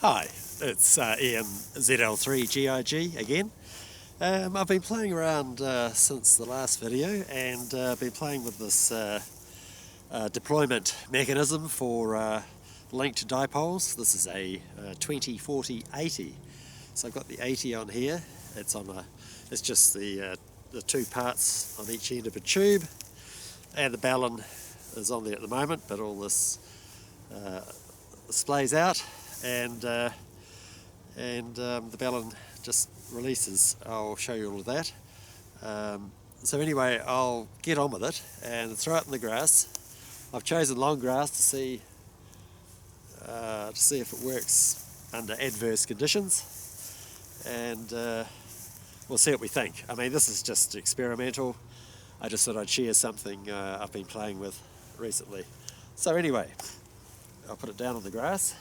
Hi, it's Ian ZL3GIG again. I've been playing around since the last video and been playing with this deployment mechanism for linked dipoles. This is a 2040-80. So I've got the 80 on here. It's just the two parts on each end of a tube, and the balun is on there at the moment, but all this splays out, and the balun just releases. I'll show you all of that. So anyway, I'll get on with it and throw it in the grass. I've chosen long grass to see if it works under adverse conditions, and we'll see what we think. I mean, this is just experimental. I just thought I'd share something I've been playing with recently. So anyway, I'll put it down on the grass.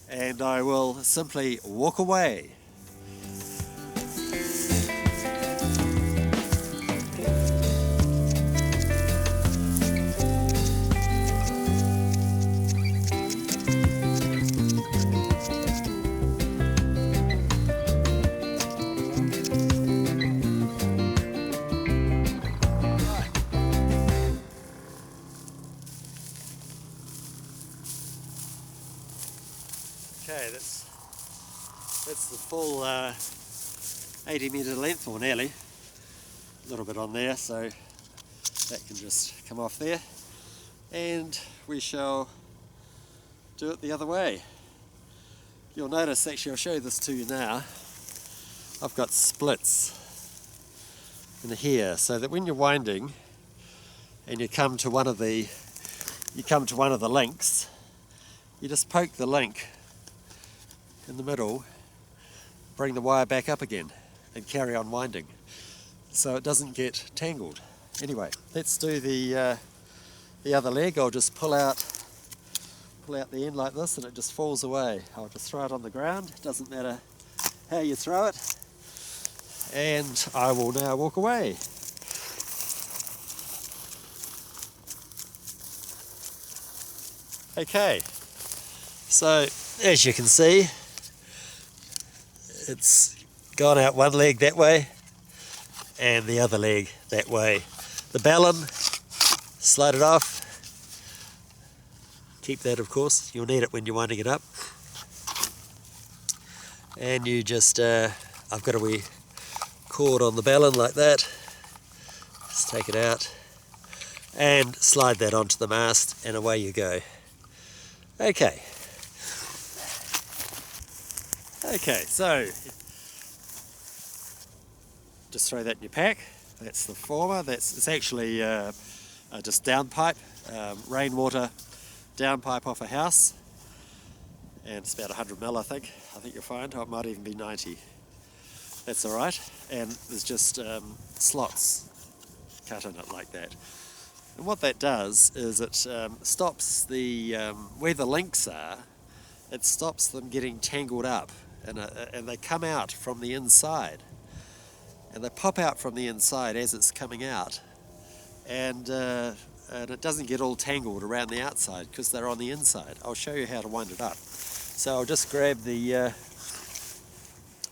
And I will simply walk away. Okay, that's the full 80 metre length, or nearly. A little bit on there, so that can just come off there. And we shall do it the other way. You'll notice, actually I'll show you this to you now, I've got splits in here, so that when you're winding and you come to one of the links, you just poke the link in the middle, bring the wire back up again and carry on winding so it doesn't get tangled. Anyway, let's do the other leg. I'll just pull out the end like this and it just falls away. I'll just throw it on the ground, doesn't matter how you throw it, and I will now walk away. Okay, so as you can see, it's gone out one leg that way and the other leg that way. The balun, slide it off. Keep that, of course, you'll need it when you're winding it up. And you just, I've got a wee cord on the balun like that. Just take it out and slide that onto the mast, and away you go. Okay. Okay, so just throw that in your pack. That's the former. It's actually just downpipe, rainwater downpipe off a house, and it's about 100 mil, I think you'll find. Oh, it might even be 90. That's all right. And there's just slots cut in it like that. And what that does is it stops the where the links are. It stops them getting tangled up. And they come out from the inside, and they pop out from the inside as it's coming out, and it doesn't get all tangled around the outside because they're on the inside. I'll show you how to wind it up. So I'll just grab the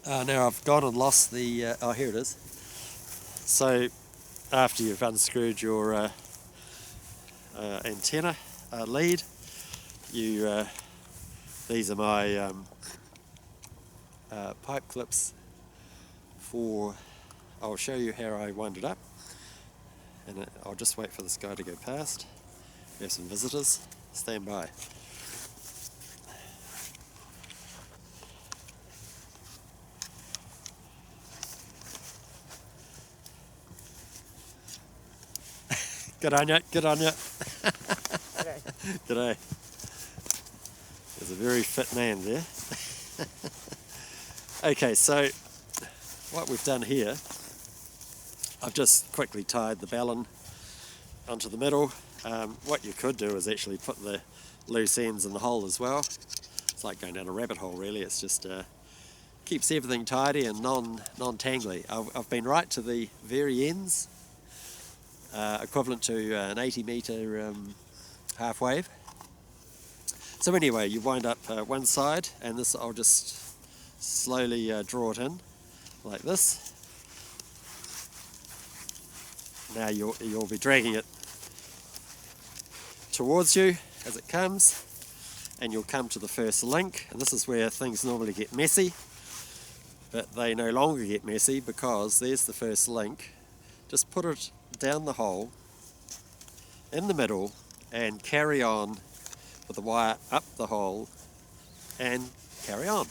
now I've gone and lost the oh, here it is. So after you've unscrewed your antenna lead, these are my pipe clips for, I'll show you how I wind it up, and I'll just wait for this guy to go past. We have some visitors, stand by. Good on ya, good on ya. G'day. G'day. There's a very fit man there. Okay, so what we've done here, I've just quickly tied the balun onto the middle. What you could do is actually put the loose ends in the hole as well. It's like going down a rabbit hole, really. It's just keeps everything tidy and non-tangly. I've been right to the very ends equivalent to an 80-metre half wave. So anyway, you wind up one side, and this I'll just slowly draw it in like this. Now you'll be dragging it towards you as it comes, and you'll come to the first link, and this is where things normally get messy, but they no longer get messy because there's the first link. Just put it down the hole in the middle and carry on with the wire up the hole and carry on.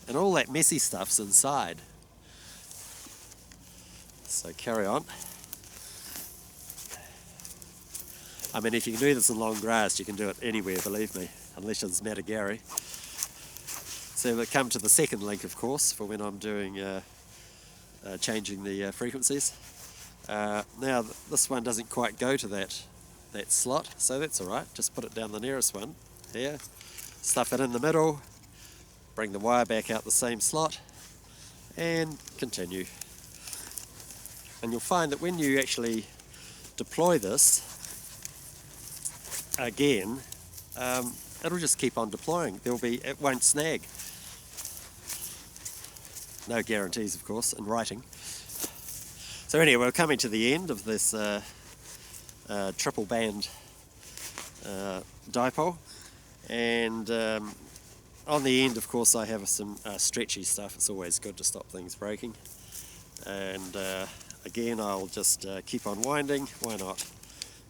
And all that messy stuff's inside. So carry on. I mean, if you can do this in long grass, you can do it anywhere, believe me, unless it's Matagari. So we'll come to the second link, of course, for when I'm doing changing the frequencies. Now, this one doesn't quite go to that slot, so that's alright. Just put it down the nearest one, here, stuff it in the middle, bring the wire back out the same slot, and continue. And you'll find that when you actually deploy this, again, it'll just keep on deploying. It won't snag. No guarantees, of course, in writing. So anyway, we're coming to the end of this triple band dipole, and on the end, of course, I have some stretchy stuff. It's always good to stop things breaking. And again, I'll just keep on winding. Why not?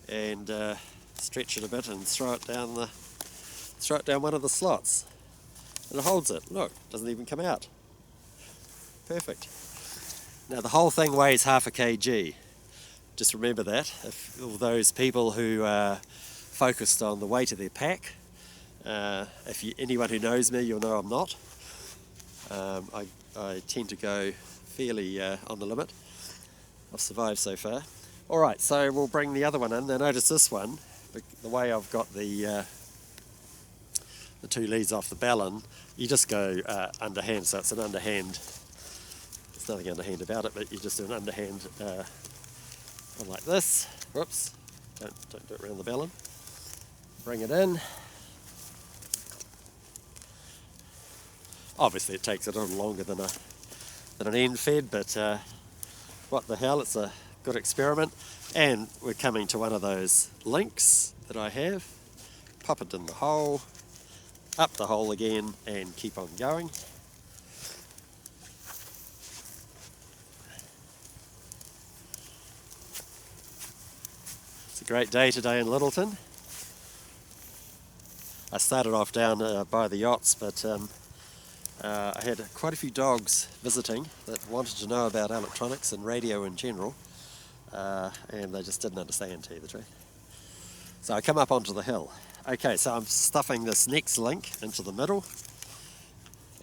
And stretch it a bit and throw it down one of the slots, and it holds it. Look, doesn't even come out. Perfect. Now the whole thing weighs half a kg. Just remember that. If all those people who are focused on the weight of their pack, anyone who knows me, you'll know I'm not. I tend to go fairly on the limit. I've survived so far. Alright, so we'll bring the other one in. Now notice this one, the way I've got the two leads off the ballon, you just go underhand, so it's an underhand. There's nothing underhand about it, but you just do an underhand one like this. Whoops, don't do it around the ballon. Bring it in. Obviously it takes a little longer than an end fed, but what the hell, it's a good experiment. And we're coming to one of those links that I have. Pop it in the hole, up the hole again, and keep on going. It's a great day today in Littleton. I started off down by the yachts, but I had quite a few dogs visiting that wanted to know about electronics and radio in general, and they just didn't understand, to tell you the truth. So I come up onto the hill. Okay, so I'm stuffing this next link into the middle,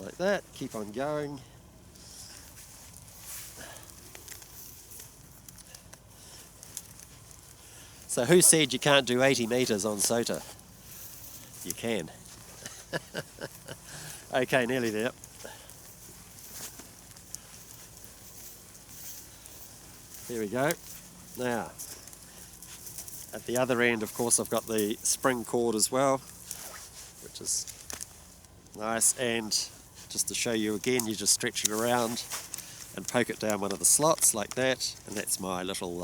like that, keep on going. So who said you can't do 80 metres on SOTA? You can. Okay, nearly there. There we go. Now, at the other end, of course, I've got the spring cord as well, which is nice. And just to show you again, you just stretch it around and poke it down one of the slots like that. And that's my little,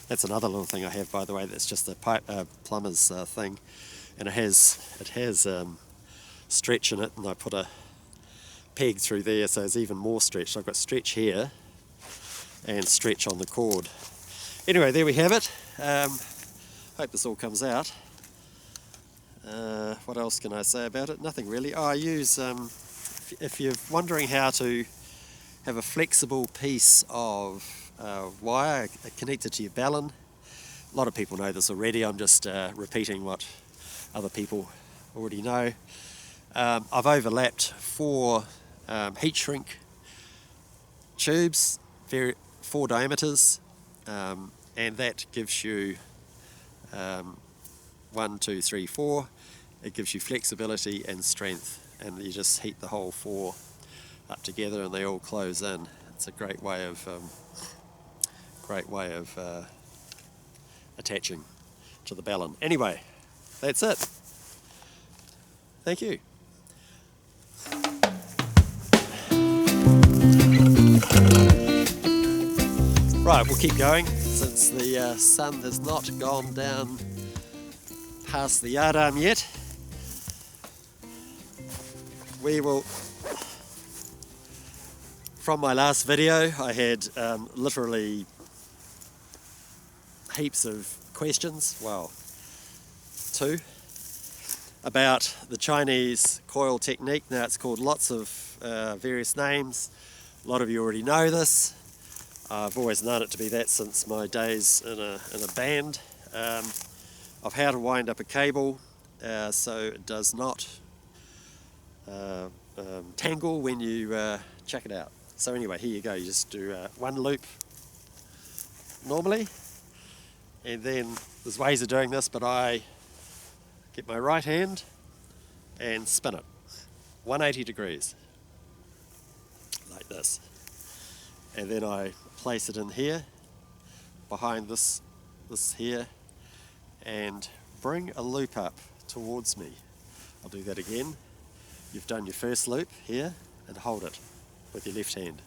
that's another little thing I have, by the way. That's just a plumber's thing. And it has stretch in it, and I put a peg through there so it's even more stretch. So I've got stretch here and stretch on the cord. Anyway, there we have it. Hope this all comes out. What else can I say about it? Nothing really. I use, if you're wondering how to have a flexible piece of wire connected to your ballon, a lot of people know this already. I'm just repeating what other people already know. I've overlapped 4 heat shrink tubes, 4 diameters, and that gives you 1, 2, 3, 4. It gives you flexibility and strength, and you just heat the whole 4 up together and they all close in. It's a great way of attaching to the ballon. Anyway, that's it. Thank you. Right, we'll keep going since the sun has not gone down past the yardarm yet. We will, from my last video, I had literally heaps of questions, well, 2, about the Chinese coil technique. Now it's called lots of various names. A lot of you already know this. I've always known it to be that since my days in a band, of how to wind up a cable so it does not tangle when you chuck it out. So anyway, here you go. You just do one loop normally, and then there's ways of doing this, but I get my right hand and spin it 180 degrees like this, and then I place it in here behind this here and bring a loop up towards me. I'll do that again. You've done your first loop here and hold it with your left hand.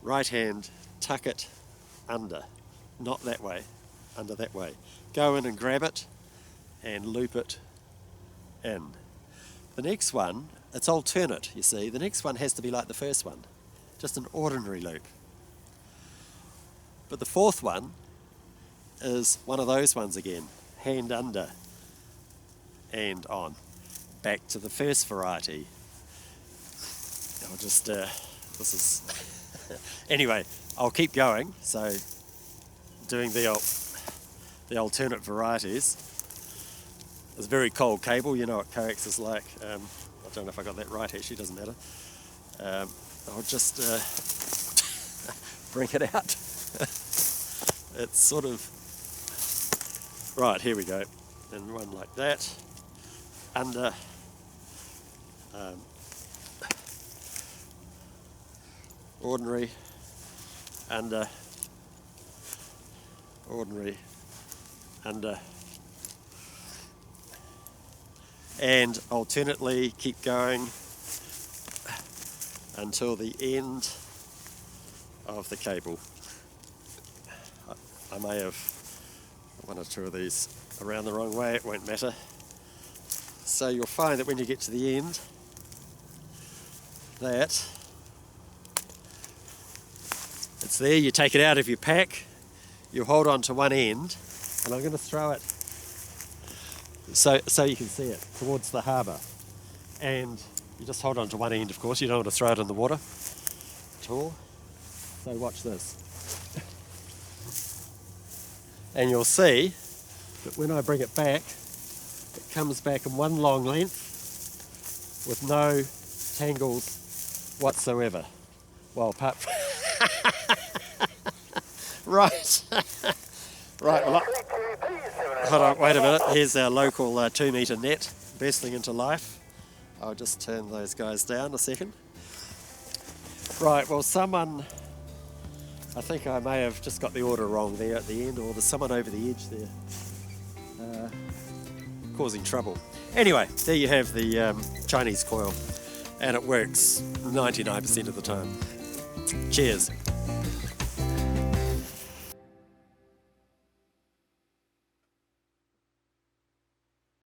Right hand, tuck it under, not that way, under that way. Go in and grab it and loop it in. The next one, it's alternate, you see. The next one has to be like the first one, just an ordinary loop. But the fourth one is one of those ones again, hand under and on. Back to the first variety. I'll just, this is, anyway, I'll keep going, so doing the alternate varieties. It's a very cold cable, you know what coax is like. I don't know if I got that right, actually, doesn't matter. I'll just bring it out. It's sort of, right, here we go. And one like that, under, ordinary, under, ordinary, under, and alternately keep going until the end of the cable. I may have one or two of these around the wrong way, it won't matter. So you'll find that when you get to the end, that it's there. You take it out of your pack, you hold on to one end, and I'm going to throw it so you can see it towards the harbour, and you just hold on to one end, of course. You don't want to throw it in the water at all. So watch this. And you'll see that when I bring it back, it comes back in one long length with no tangles whatsoever. Well, apart from right. Right, well, hold on, wait a minute. Here's our local 2-metre net bursting into life. I'll just turn those guys down a second. Right, well, someone, I think I may have just got the order wrong there at the end, or there's someone over the edge there causing trouble. Anyway, there you have the Chinese coil, and it works 99% of the time. Cheers.